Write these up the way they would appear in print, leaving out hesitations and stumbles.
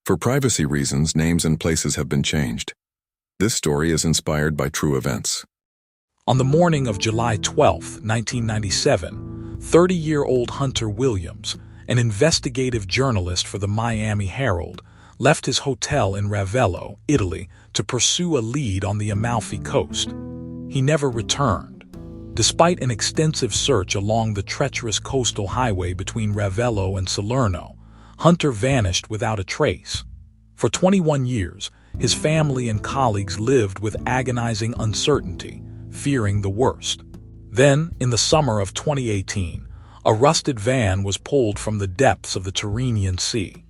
For privacy reasons, names and places have been changed. This story is inspired by true events. On the morning of July 12, 1997, 30-year-old Hunter Williams, an investigative journalist for the Miami Herald, left his hotel in Ravello, Italy, to pursue a lead on the Amalfi coast. He never returned. Despite an extensive search along the treacherous coastal highway between Ravello and Salerno, Hunter vanished without a trace. For 21 years, his family and colleagues lived with agonizing uncertainty, fearing the worst. Then, in the summer of 2018, a rusted van was pulled from the depths of the Tyrrhenian Sea.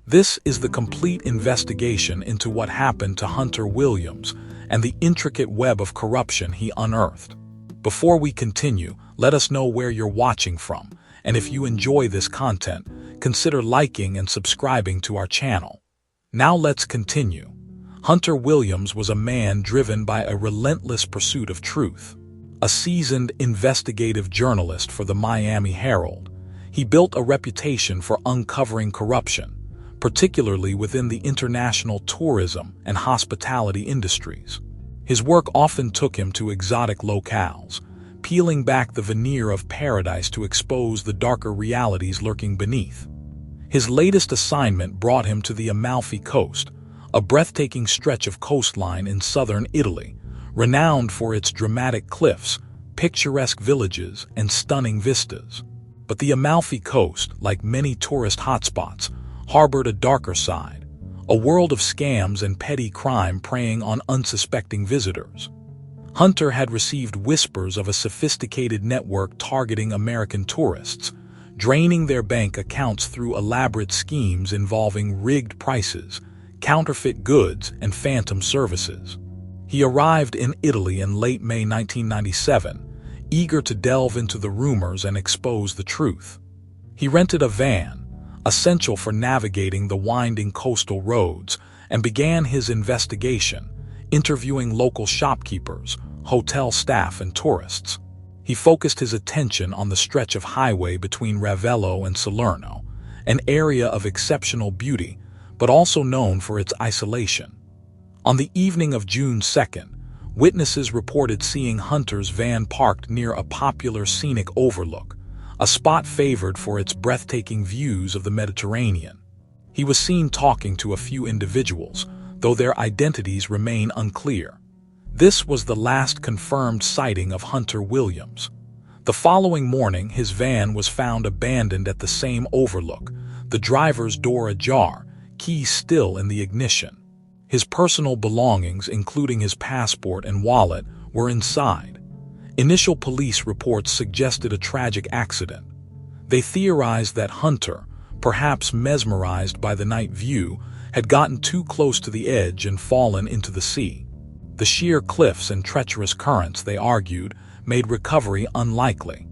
This is the complete investigation into what happened to Hunter Williams and the intricate web of corruption he unearthed. Before we continue, let us know where you're watching from, and if you enjoy this content, consider liking and subscribing to our channel. Now let's continue. Hunter Williams was a man driven by a relentless pursuit of truth. A seasoned investigative journalist for the Miami Herald, he built a reputation for uncovering corruption, particularly within the international tourism and hospitality industries. His work often took him to exotic locales, peeling back the veneer of paradise to expose the darker realities lurking beneath. His latest assignment brought him to the Amalfi Coast, a breathtaking stretch of coastline in southern Italy, renowned for its dramatic cliffs, picturesque villages, and stunning vistas. But the Amalfi Coast, like many tourist hotspots, harbored a darker side, a world of scams and petty crime preying on unsuspecting visitors. Hunter had received whispers of a sophisticated network targeting American tourists, draining their bank accounts through elaborate schemes involving rigged prices, counterfeit goods, and phantom services. He arrived in Italy in late May 1997, eager to delve into the rumors and expose the truth. He rented a van, essential for navigating the winding coastal roads, and began his investigation, interviewing local shopkeepers, hotel staff, and tourists. He focused his attention on the stretch of highway between Ravello and Salerno, an area of exceptional beauty, but also known for its isolation. On the evening of June 2nd, witnesses reported seeing Hunter's van parked near a popular scenic overlook, a spot favored for its breathtaking views of the Mediterranean. He was seen talking to a few individuals, though their identities remain unclear. This was the last confirmed sighting of Hunter Williams. The following morning, his van was found abandoned at the same overlook, the driver's door ajar, keys still in the ignition. His personal belongings, including his passport and wallet, were inside. Initial police reports suggested a tragic accident. They theorized that Hunter, perhaps mesmerized by the night view, had gotten too close to the edge and fallen into the sea. The sheer cliffs and treacherous currents, they argued, made recovery unlikely.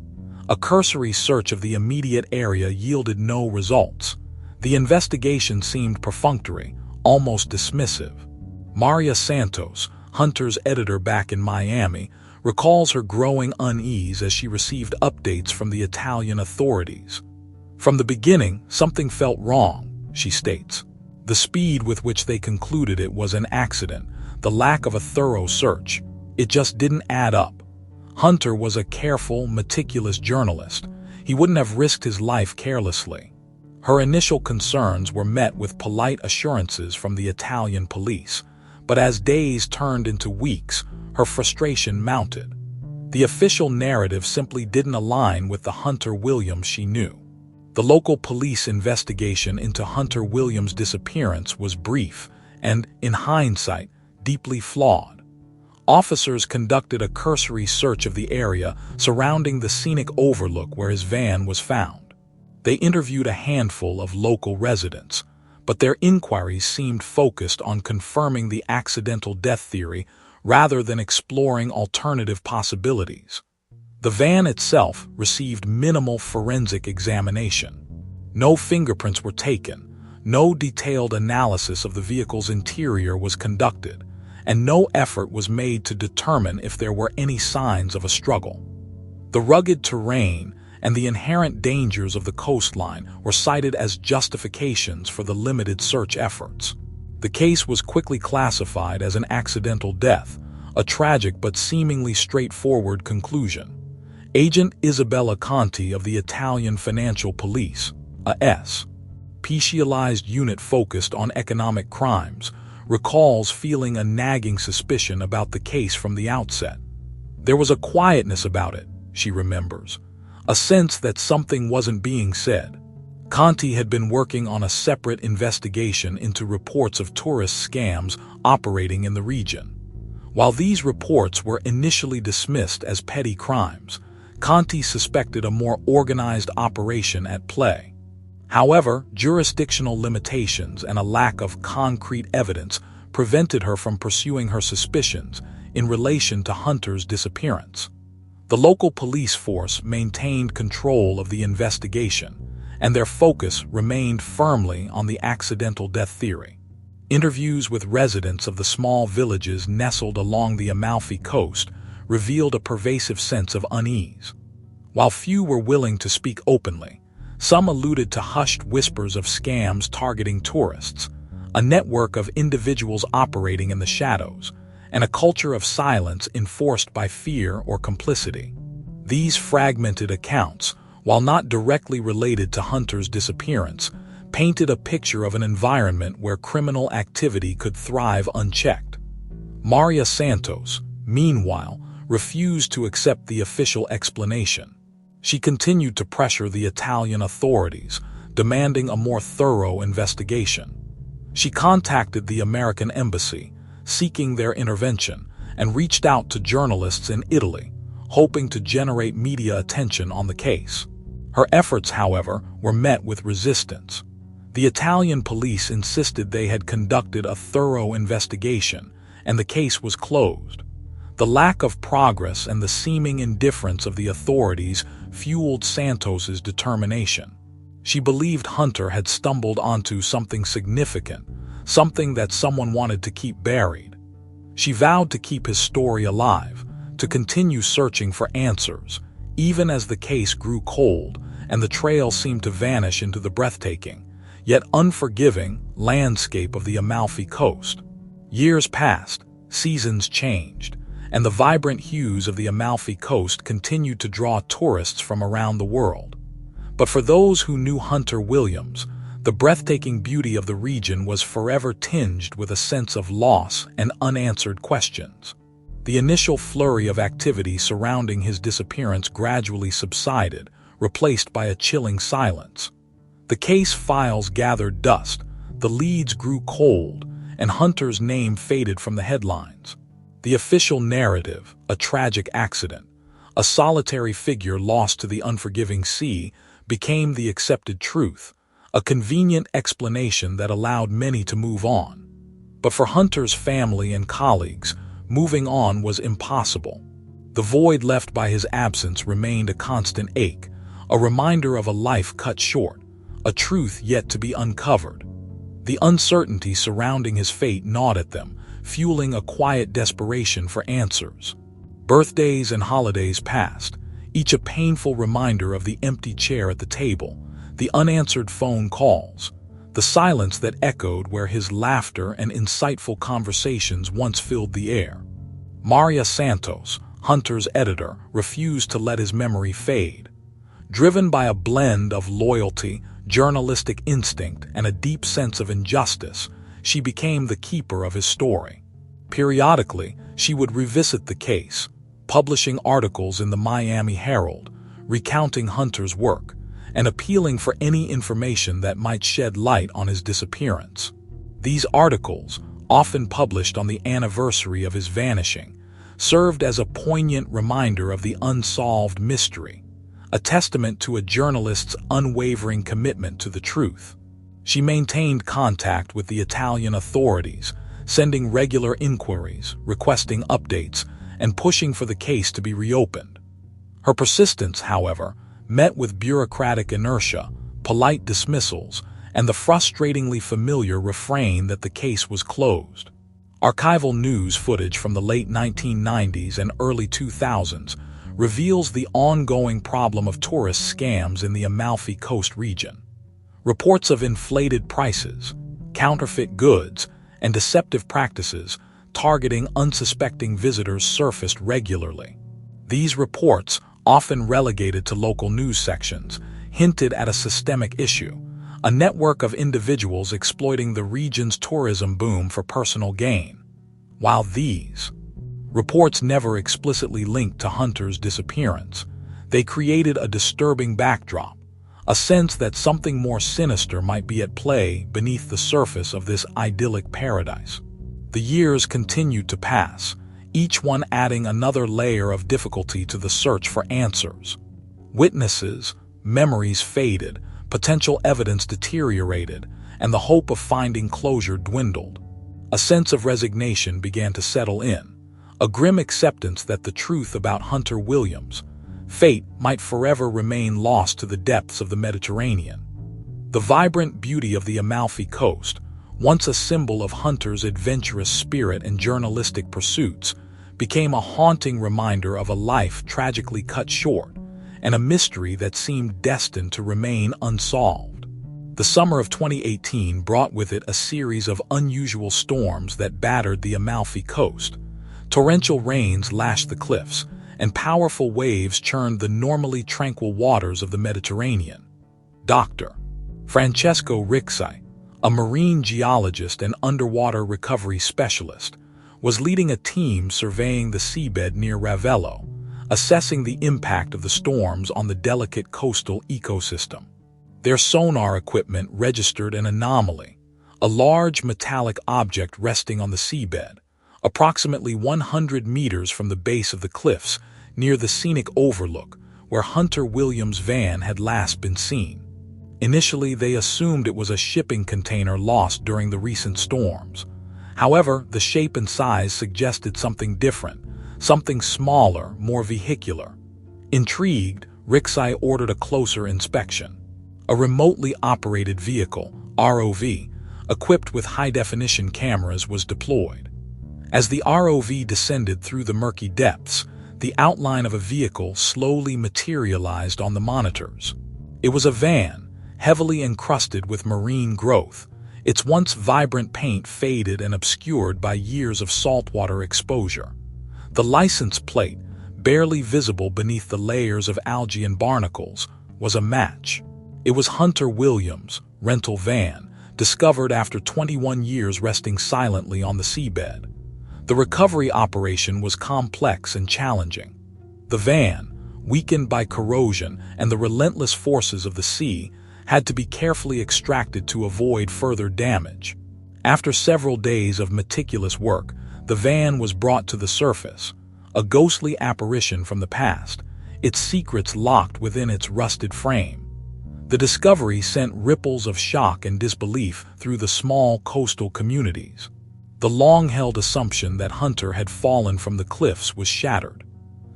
A cursory search of the immediate area yielded no results. The investigation seemed perfunctory, almost dismissive. Maria Santos, Hunter's editor back in Miami, recalls her growing unease as she received updates from the Italian authorities. From the beginning, something felt wrong, she states. The speed with which they concluded it was an accident, the lack of a thorough search. It just didn't add up. Hunter was a careful, meticulous journalist. He wouldn't have risked his life carelessly. Her initial concerns were met with polite assurances from the Italian police, but as days turned into weeks, her frustration mounted. The official narrative simply didn't align with the Hunter Williams she knew. The local police investigation into Hunter Williams' disappearance was brief and, in hindsight, deeply flawed. Officers conducted a cursory search of the area surrounding the scenic overlook where his van was found. They interviewed a handful of local residents, but their inquiries seemed focused on confirming the accidental death theory rather than exploring alternative possibilities. The van itself received minimal forensic examination. No fingerprints were taken, no detailed analysis of the vehicle's interior was conducted, and no effort was made to determine if there were any signs of a struggle. The rugged terrain and the inherent dangers of the coastline were cited as justifications for the limited search efforts. The case was quickly classified as an accidental death, a tragic but seemingly straightforward conclusion. Agent Isabella Conti of the Italian Financial Police, a specialized unit focused on economic crimes, recalls feeling a nagging suspicion about the case from the outset. There was a quietness about it, she remembers, a sense that something wasn't being said. Conti had been working on a separate investigation into reports of tourist scams operating in the region. While these reports were initially dismissed as petty crimes, Conti suspected a more organized operation at play. However, jurisdictional limitations and a lack of concrete evidence prevented her from pursuing her suspicions in relation to Hunter's disappearance. The local police force maintained control of the investigation, and their focus remained firmly on the accidental death theory. Interviews with residents of the small villages nestled along the Amalfi coast revealed a pervasive sense of unease. While few were willing to speak openly, some alluded to hushed whispers of scams targeting tourists, a network of individuals operating in the shadows, and a culture of silence enforced by fear or complicity. These fragmented accounts, while not directly related to Hunter's disappearance, painted a picture of an environment where criminal activity could thrive unchecked. Maria Santos, meanwhile, refused to accept the official explanation. She continued to pressure the Italian authorities, demanding a more thorough investigation. She contacted the American embassy, seeking their intervention, and reached out to journalists in Italy, hoping to generate media attention on the case. Her efforts, however, were met with resistance. The Italian police insisted they had conducted a thorough investigation, and the case was closed. The lack of progress and the seeming indifference of the authorities fueled Santos's determination. She believed Hunter had stumbled onto something significant, something that someone wanted to keep buried. She vowed to keep his story alive, to continue searching for answers, even as the case grew cold and the trail seemed to vanish into the breathtaking, yet unforgiving, landscape of the Amalfi coast. Years passed, seasons changed, and the vibrant hues of the Amalfi coast continued to draw tourists from around the world. But for those who knew Hunter Williams, the breathtaking beauty of the region was forever tinged with a sense of loss and unanswered questions. The initial flurry of activity surrounding his disappearance gradually subsided, replaced by a chilling silence. The case files gathered dust, the leads grew cold, and Hunter's name faded from the headlines. The official narrative, a tragic accident, a solitary figure lost to the unforgiving sea, became the accepted truth, a convenient explanation that allowed many to move on. But for Hunter's family and colleagues, moving on was impossible. The void left by his absence remained a constant ache, a reminder of a life cut short, a truth yet to be uncovered. The uncertainty surrounding his fate gnawed at them, fueling a quiet desperation for answers. Birthdays and holidays passed, each a painful reminder of the empty chair at the table, the unanswered phone calls, the silence that echoed where his laughter and insightful conversations once filled the air. Maria Santos, Hunter's editor, refused to let his memory fade. Driven by a blend of loyalty, journalistic instinct, and a deep sense of injustice, she became the keeper of his story. Periodically, she would revisit the case, publishing articles in the Miami Herald, recounting Hunter's work, and appealing for any information that might shed light on his disappearance. These articles, often published on the anniversary of his vanishing, served as a poignant reminder of the unsolved mystery, a testament to a journalist's unwavering commitment to the truth. She maintained contact with the Italian authorities, sending regular inquiries, requesting updates, and pushing for the case to be reopened. Her persistence, however, met with bureaucratic inertia, polite dismissals, and the frustratingly familiar refrain that the case was closed. Archival news footage from the late 1990s and early 2000s reveals the ongoing problem of tourist scams in the Amalfi Coast region. Reports of inflated prices, counterfeit goods, and deceptive practices targeting unsuspecting visitors surfaced regularly. These reports, often relegated to local news sections, hinted at a systemic issue, a network of individuals exploiting the region's tourism boom for personal gain. While these reports never explicitly linked to Hunter's disappearance, they created a disturbing backdrop, a sense that something more sinister might be at play beneath the surface of this idyllic paradise. The years continued to pass, each one adding another layer of difficulty to the search for answers. Witnesses, memories faded, potential evidence deteriorated, and the hope of finding closure dwindled. A sense of resignation began to settle in, a grim acceptance that the truth about Hunter Williams' fate might forever remain lost to the depths of the Mediterranean. The vibrant beauty of the Amalfi Coast, once a symbol of Hunter's adventurous spirit and journalistic pursuits, became a haunting reminder of a life tragically cut short, and a mystery that seemed destined to remain unsolved. The summer of 2018 brought with it a series of unusual storms that battered the Amalfi Coast. Torrential rains lashed the cliffs, and powerful waves churned the normally tranquil waters of the Mediterranean. Dr. Francesco Rixai, a marine geologist and underwater recovery specialist, was leading a team surveying the seabed near Ravello, assessing the impact of the storms on the delicate coastal ecosystem. Their sonar equipment registered an anomaly, a large metallic object resting on the seabed, approximately 100 meters from the base of the cliffs near the scenic overlook where Hunter Williams' van had last been seen. Initially, they assumed it was a shipping container lost during the recent storms. However, the shape and size suggested something different, something smaller, more vehicular. Intrigued, Rixai ordered a closer inspection. A remotely operated vehicle, ROV, equipped with high-definition cameras was deployed. As the ROV descended through the murky depths, the outline of a vehicle slowly materialized on the monitors. It was a van, heavily encrusted with marine growth, its once vibrant paint faded and obscured by years of saltwater exposure. The license plate, barely visible beneath the layers of algae and barnacles, was a match. It was Hunter Williams' rental van, discovered after 21 years resting silently on the seabed. The recovery operation was complex and challenging. The van, weakened by corrosion and the relentless forces of the sea, had to be carefully extracted to avoid further damage. After several days of meticulous work, the van was brought to the surface, a ghostly apparition from the past, its secrets locked within its rusted frame. The discovery sent ripples of shock and disbelief through the small coastal communities. The long-held assumption that Hunter had fallen from the cliffs was shattered.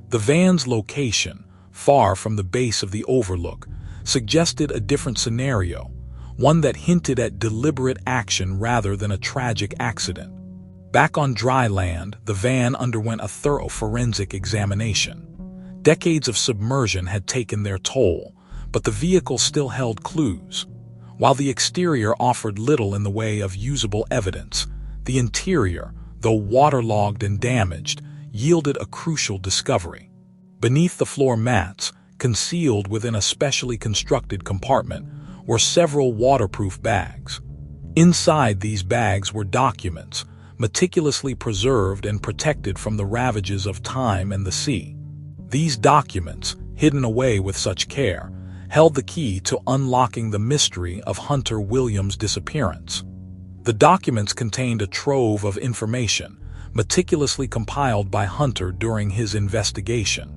The van's location, far from the base of the overlook, suggested a different scenario, one that hinted at deliberate action rather than a tragic accident. Back on dry land, the van underwent a thorough forensic examination. Decades of submersion had taken their toll, but the vehicle still held clues. While the exterior offered little in the way of usable evidence, the interior, though waterlogged and damaged, yielded a crucial discovery. Beneath the floor mats, concealed within a specially constructed compartment, were several waterproof bags. Inside these bags were documents, meticulously preserved and protected from the ravages of time and the sea. These documents, hidden away with such care, held the key to unlocking the mystery of Hunter Williams' disappearance. The documents contained a trove of information, meticulously compiled by Hunter during his investigation.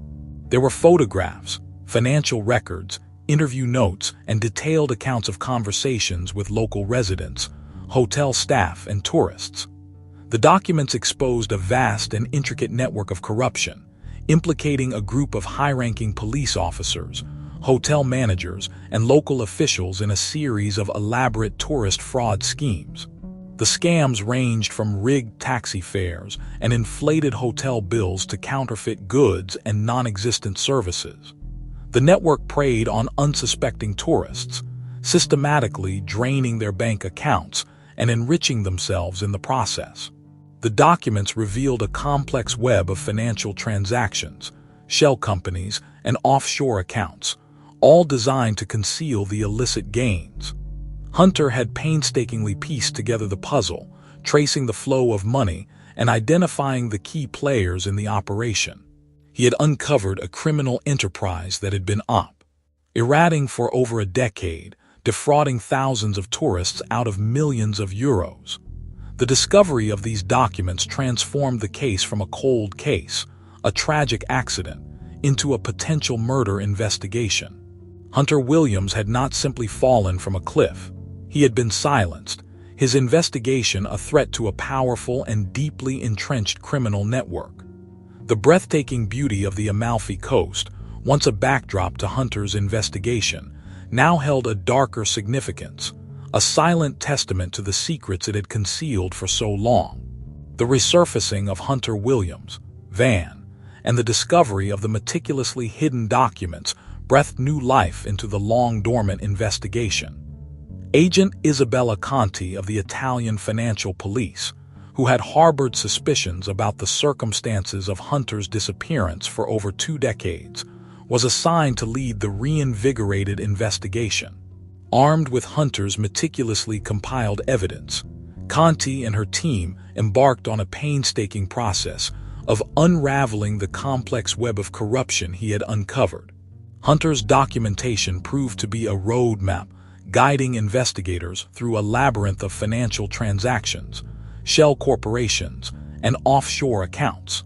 There were photographs, financial records, interview notes, and detailed accounts of conversations with local residents, hotel staff, and tourists. The documents exposed a vast and intricate network of corruption, implicating a group of high-ranking police officers, hotel managers, and local officials in a series of elaborate tourist fraud schemes. The scams ranged from rigged taxi fares and inflated hotel bills to counterfeit goods and non-existent services. The network preyed on unsuspecting tourists, systematically draining their bank accounts and enriching themselves in the process. The documents revealed a complex web of financial transactions, shell companies, and offshore accounts, all designed to conceal the illicit gains. Hunter had painstakingly pieced together the puzzle, tracing the flow of money and identifying the key players in the operation. He had uncovered a criminal enterprise that had been operating for over a decade, defrauding thousands of tourists out of millions of euros. The discovery of these documents transformed the case from a cold case, a tragic accident, into a potential murder investigation. Hunter Williams had not simply fallen from a cliff. He had been silenced, his investigation a threat to a powerful and deeply entrenched criminal network. The breathtaking beauty of the Amalfi Coast, once a backdrop to Hunter's investigation, now held a darker significance, a silent testament to the secrets it had concealed for so long. The resurfacing of Hunter Williams' van and the discovery of the meticulously hidden documents breathed new life into the long-dormant investigation. Agent Isabella Conti of the Italian Financial Police, who had harbored suspicions about the circumstances of Hunter's disappearance for over 2 decades, was assigned to lead the reinvigorated investigation. Armed with Hunter's meticulously compiled evidence, Conti and her team embarked on a painstaking process of unraveling the complex web of corruption he had uncovered. Hunter's documentation proved to be a roadmap guiding investigators through a labyrinth of financial transactions, shell corporations, and offshore accounts.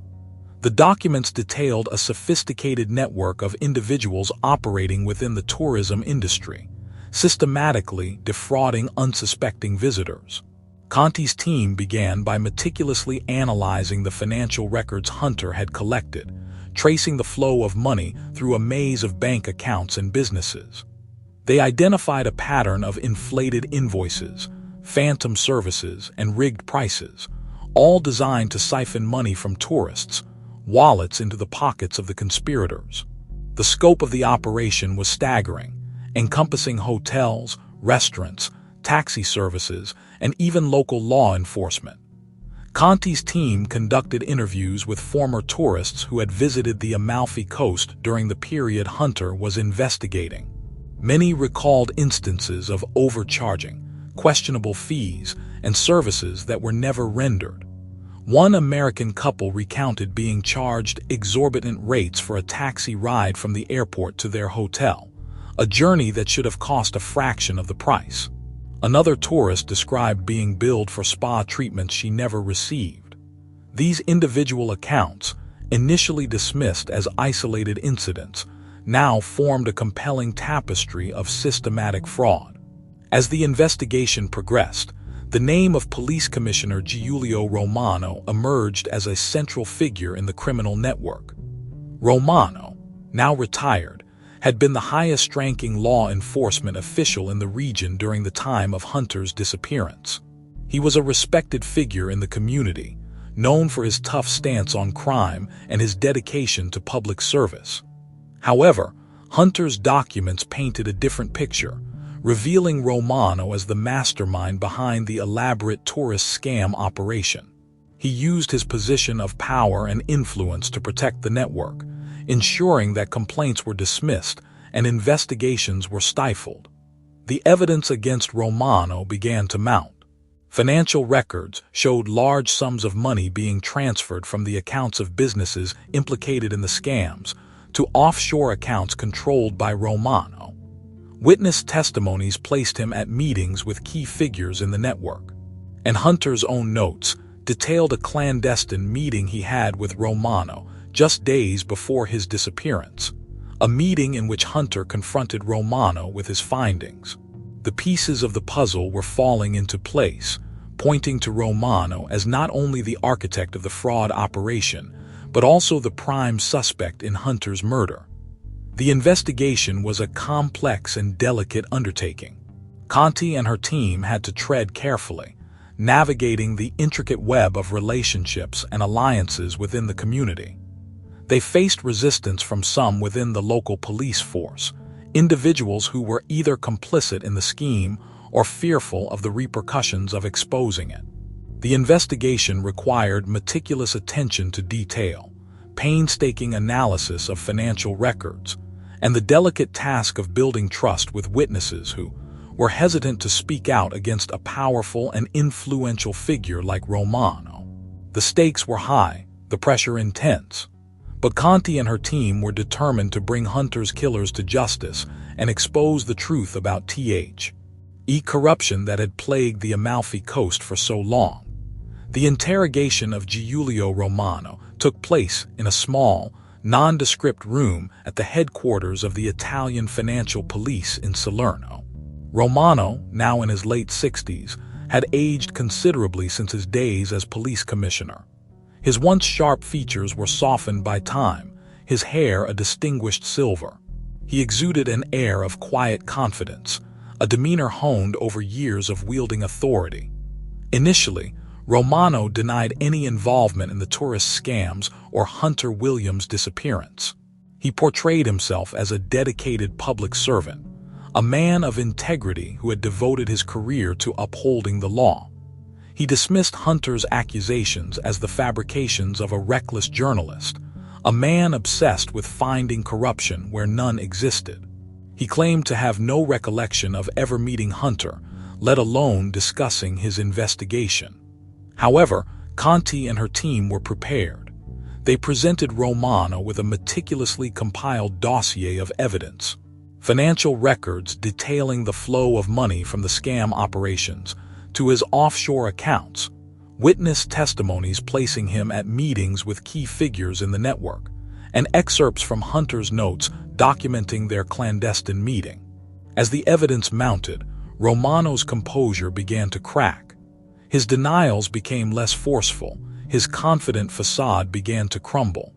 The documents detailed a sophisticated network of individuals operating within the tourism industry, systematically defrauding unsuspecting visitors. Conti's team began by meticulously analyzing the financial records Hunter had collected, tracing the flow of money through a maze of bank accounts and businesses. They identified a pattern of inflated invoices, phantom services, and rigged prices, all designed to siphon money from tourists' wallets into the pockets of the conspirators. The scope of the operation was staggering, encompassing hotels, restaurants, taxi services, and even local law enforcement. Conti's team conducted interviews with former tourists who had visited the Amalfi Coast during the period Hunter was investigating. Many recalled instances of overcharging, questionable fees, and services that were never rendered. One American couple recounted being charged exorbitant rates for a taxi ride from the airport to their hotel, a journey that should have cost a fraction of the price. Another tourist described being billed for spa treatments she never received. These individual accounts, initially dismissed as isolated incidents, now formed a compelling tapestry of systematic fraud. As the investigation progressed, the name of Police Commissioner Giulio Romano emerged as a central figure in the criminal network. Romano, now retired, had been the highest-ranking law enforcement official in the region during the time of Hunter's disappearance. He was a respected figure in the community, known for his tough stance on crime and his dedication to public service. However, Hunter's documents painted a different picture, revealing Romano as the mastermind behind the elaborate tourist scam operation. He used his position of power and influence to protect the network, ensuring that complaints were dismissed and investigations were stifled. The evidence against Romano began to mount. Financial records showed large sums of money being transferred from the accounts of businesses implicated in the scams to offshore accounts controlled by Romano. Witness testimonies placed him at meetings with key figures in the network, and Hunter's own notes detailed a clandestine meeting he had with Romano just days before his disappearance, a meeting in which Hunter confronted Romano with his findings. The pieces of the puzzle were falling into place, pointing to Romano as not only the architect of the fraud operation, but also the prime suspect in Hunter's murder. The investigation was a complex and delicate undertaking. Conti and her team had to tread carefully, navigating the intricate web of relationships and alliances within the community. They faced resistance from some within the local police force, individuals who were either complicit in the scheme or fearful of the repercussions of exposing it. The investigation required meticulous attention to detail, painstaking analysis of financial records, and the delicate task of building trust with witnesses who were hesitant to speak out against a powerful and influential figure like Romano. The stakes were high, the pressure intense, but Conti and her team were determined to bring Hunter's killers to justice and expose the truth about the corruption that had plagued the Amalfi coast for so long. The interrogation of Giulio Romano took place in a small, nondescript room at the headquarters of the Italian financial police in Salerno. Romano, now in his late 60s, had aged considerably since his days as police commissioner. His once sharp features were softened by time, his hair a distinguished silver. He exuded an air of quiet confidence, a demeanor honed over years of wielding authority. Initially, Romano denied any involvement in the tourist scams or Hunter Williams' disappearance. He portrayed himself as a dedicated public servant, a man of integrity who had devoted his career to upholding the law. He dismissed Hunter's accusations as the fabrications of a reckless journalist, a man obsessed with finding corruption where none existed. He claimed to have no recollection of ever meeting Hunter, let alone discussing his investigation. However, Conti and her team were prepared. They presented Romano with a meticulously compiled dossier of evidence, financial records detailing the flow of money from the scam operations to his offshore accounts, witness testimonies placing him at meetings with key figures in the network, and excerpts from Hunter's notes documenting their clandestine meeting. As the evidence mounted, Romano's composure began to crack. His denials became less forceful, his confident facade began to crumble.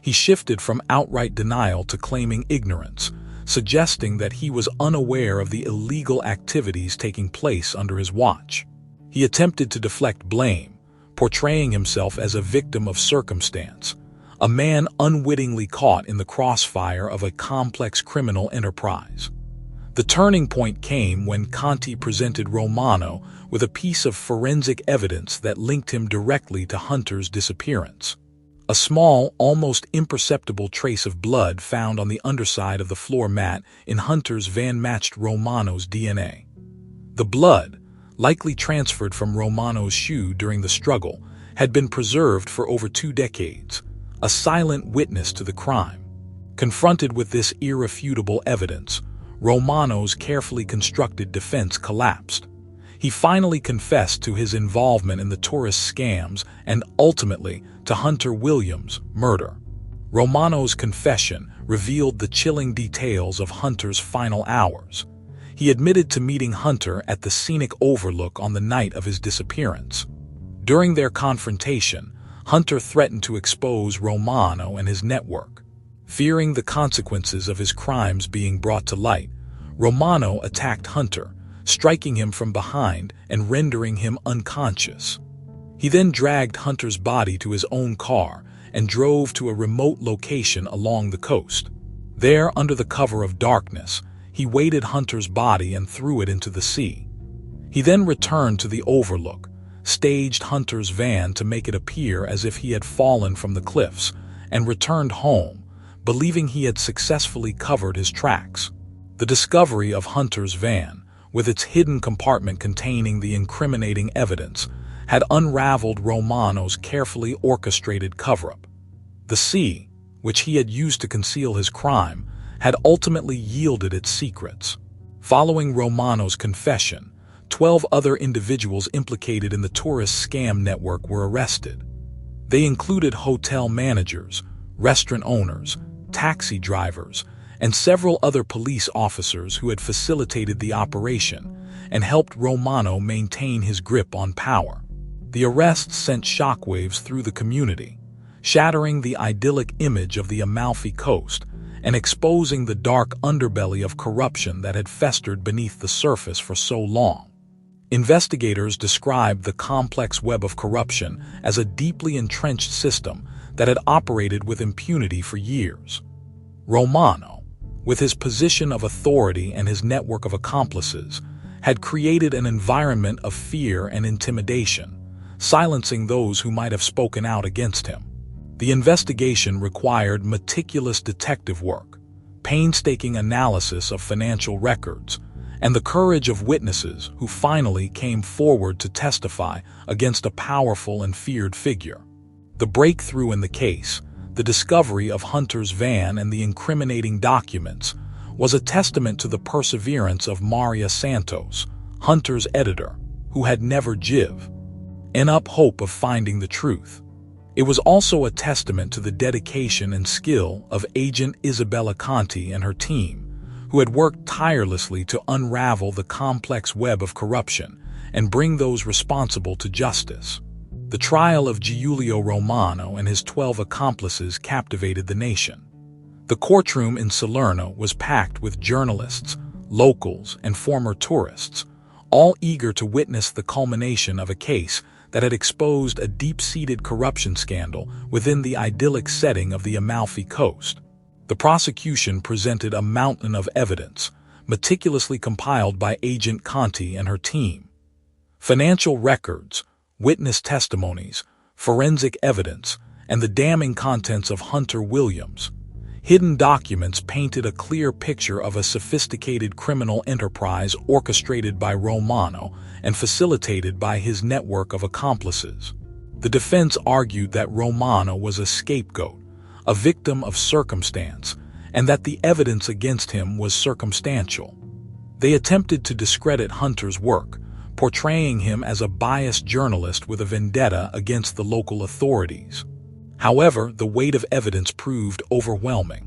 He shifted from outright denial to claiming ignorance, suggesting that he was unaware of the illegal activities taking place under his watch. He attempted to deflect blame, portraying himself as a victim of circumstance, a man unwittingly caught in the crossfire of a complex criminal enterprise. The turning point came when Conti presented Romano with a piece of forensic evidence that linked him directly to Hunter's disappearance. A small, almost imperceptible trace of blood found on the underside of the floor mat in Hunter's van matched Romano's DNA. The blood, likely transferred from Romano's shoe during the struggle, had been preserved for over 2 decades, a silent witness to the crime. Confronted with this irrefutable evidence, Romano's carefully constructed defense collapsed. He finally confessed to his involvement in the tourist scams and ultimately to Hunter Williams' murder. Romano's confession revealed the chilling details of Hunter's final hours. He admitted to meeting Hunter at the scenic overlook on the night of his disappearance. During their confrontation, Hunter threatened to expose Romano and his network. Fearing the consequences of his crimes being brought to light, Romano attacked Hunter, striking him from behind and rendering him unconscious. He then dragged Hunter's body to his own car and drove to a remote location along the coast. There, under the cover of darkness, he weighted Hunter's body and threw it into the sea. He then returned to the overlook, staged Hunter's van to make it appear as if he had fallen from the cliffs, and returned home, believing he had successfully covered his tracks. The discovery of Hunter's van, with its hidden compartment containing the incriminating evidence, had unraveled Romano's carefully orchestrated cover-up. The sea, which he had used to conceal his crime, had ultimately yielded its secrets. Following Romano's confession, 12 other individuals implicated in the tourist scam network were arrested. They included hotel managers, restaurant owners, taxi drivers, and several other police officers who had facilitated the operation and helped Romano maintain his grip on power. The arrests sent shockwaves through the community, shattering the idyllic image of the Amalfi coast and exposing the dark underbelly of corruption that had festered beneath the surface for so long. Investigators described the complex web of corruption as a deeply entrenched system that had operated with impunity for years. Romano, with his position of authority and his network of accomplices, had created an environment of fear and intimidation, silencing those who might have spoken out against him. The investigation required meticulous detective work, painstaking analysis of financial records, and the courage of witnesses who finally came forward to testify against a powerful and feared figure. The breakthrough in the case, the discovery of Hunter's van and the incriminating documents, was a testament to the perseverance of Maria Santos, Hunter's editor, who had never given up hope of finding the truth. It was also a testament to the dedication and skill of Agent Isabella Conti and her team, who had worked tirelessly to unravel the complex web of corruption and bring those responsible to justice. The trial of Giulio Romano and his 12 accomplices captivated the nation. The courtroom in Salerno was packed with journalists, locals, and former tourists, all eager to witness the culmination of a case that had exposed a deep-seated corruption scandal within the idyllic setting of the Amalfi coast. The prosecution presented a mountain of evidence, meticulously compiled by Agent Conti and her team. Financial records, witness testimonies, forensic evidence, and the damning contents of Hunter Williams' hidden documents painted a clear picture of a sophisticated criminal enterprise orchestrated by Romano and facilitated by his network of accomplices. The defense argued that Romano was a scapegoat, a victim of circumstance, and that the evidence against him was circumstantial. They attempted to discredit Hunter's work, portraying him as a biased journalist with a vendetta against the local authorities. However, the weight of evidence proved overwhelming.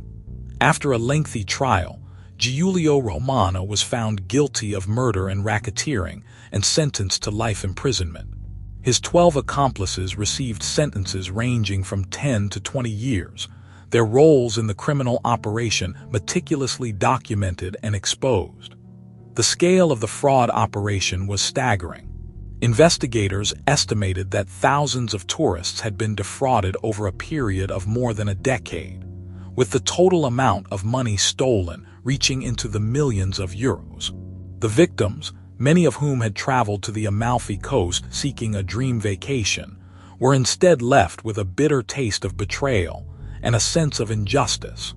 After a lengthy trial, Giulio Romano was found guilty of murder and racketeering and sentenced to life imprisonment. His 12 accomplices received sentences ranging from 10 to 20 years, their roles in the criminal operation meticulously documented and exposed. The scale of the fraud operation was staggering. Investigators estimated that thousands of tourists had been defrauded over a period of more than a decade, with the total amount of money stolen reaching into the millions of euros. The victims, many of whom had traveled to the Amalfi coast seeking a dream vacation, were instead left with a bitter taste of betrayal and a sense of injustice.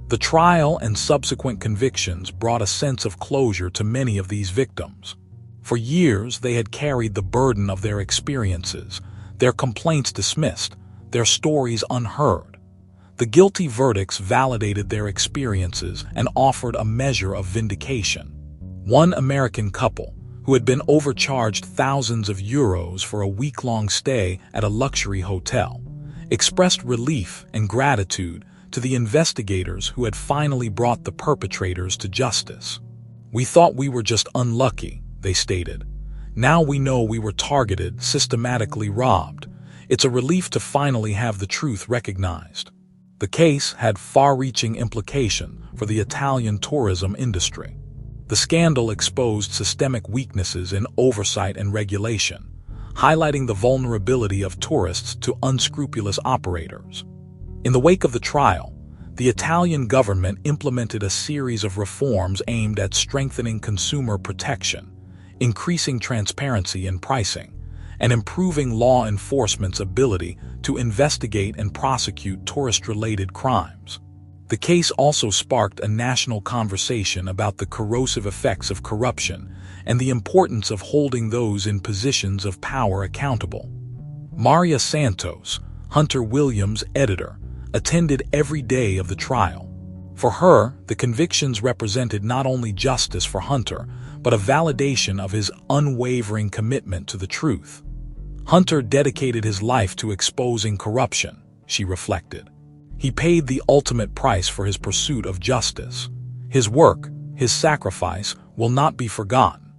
The trial and subsequent convictions brought a sense of closure to many of these victims. For years, they had carried the burden of their experiences, their complaints dismissed, their stories unheard. The guilty verdicts validated their experiences and offered a measure of vindication. One American couple, who had been overcharged thousands of euros for a week-long stay at a luxury hotel, expressed relief and gratitude to the investigators who had finally brought the perpetrators to justice. "We thought we were just unlucky," they stated. "Now we know we were targeted, systematically robbed. It's a relief to finally have the truth recognized." The case had far-reaching implications for the Italian tourism industry. The scandal exposed systemic weaknesses in oversight and regulation, highlighting the vulnerability of tourists to unscrupulous operators. In the wake of the trial, the Italian government implemented a series of reforms aimed at strengthening consumer protection, increasing transparency in pricing, and improving law enforcement's ability to investigate and prosecute tourist-related crimes. The case also sparked a national conversation about the corrosive effects of corruption and the importance of holding those in positions of power accountable. Maria Santos, Hunter Williams' editor, attended every day of the trial. For her, the convictions represented not only justice for Hunter, but a validation of his unwavering commitment to the truth. Hunter dedicated his life to exposing corruption, she reflected. He paid the ultimate price for his pursuit of justice. His work, his sacrifice, will not be forgotten.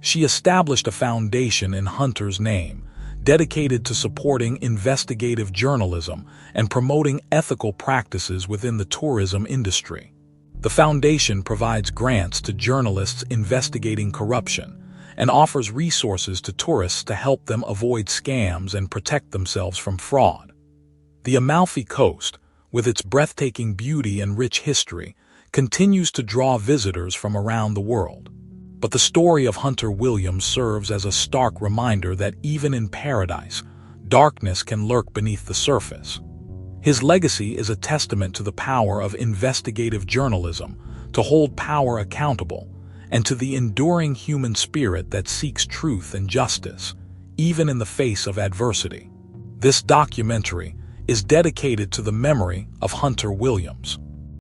She established a foundation in Hunter's name, dedicated to supporting investigative journalism and promoting ethical practices within the tourism industry. The foundation provides grants to journalists investigating corruption and offers resources to tourists to help them avoid scams and protect themselves from fraud. The Amalfi Coast, with its breathtaking beauty and rich history, continues to draw visitors from around the world. But the story of Hunter Williams serves as a stark reminder that even in paradise, darkness can lurk beneath the surface. His legacy is a testament to the power of investigative journalism to hold power accountable, and to the enduring human spirit that seeks truth and justice, even in the face of adversity. This documentary is dedicated to the memory of Hunter Williams.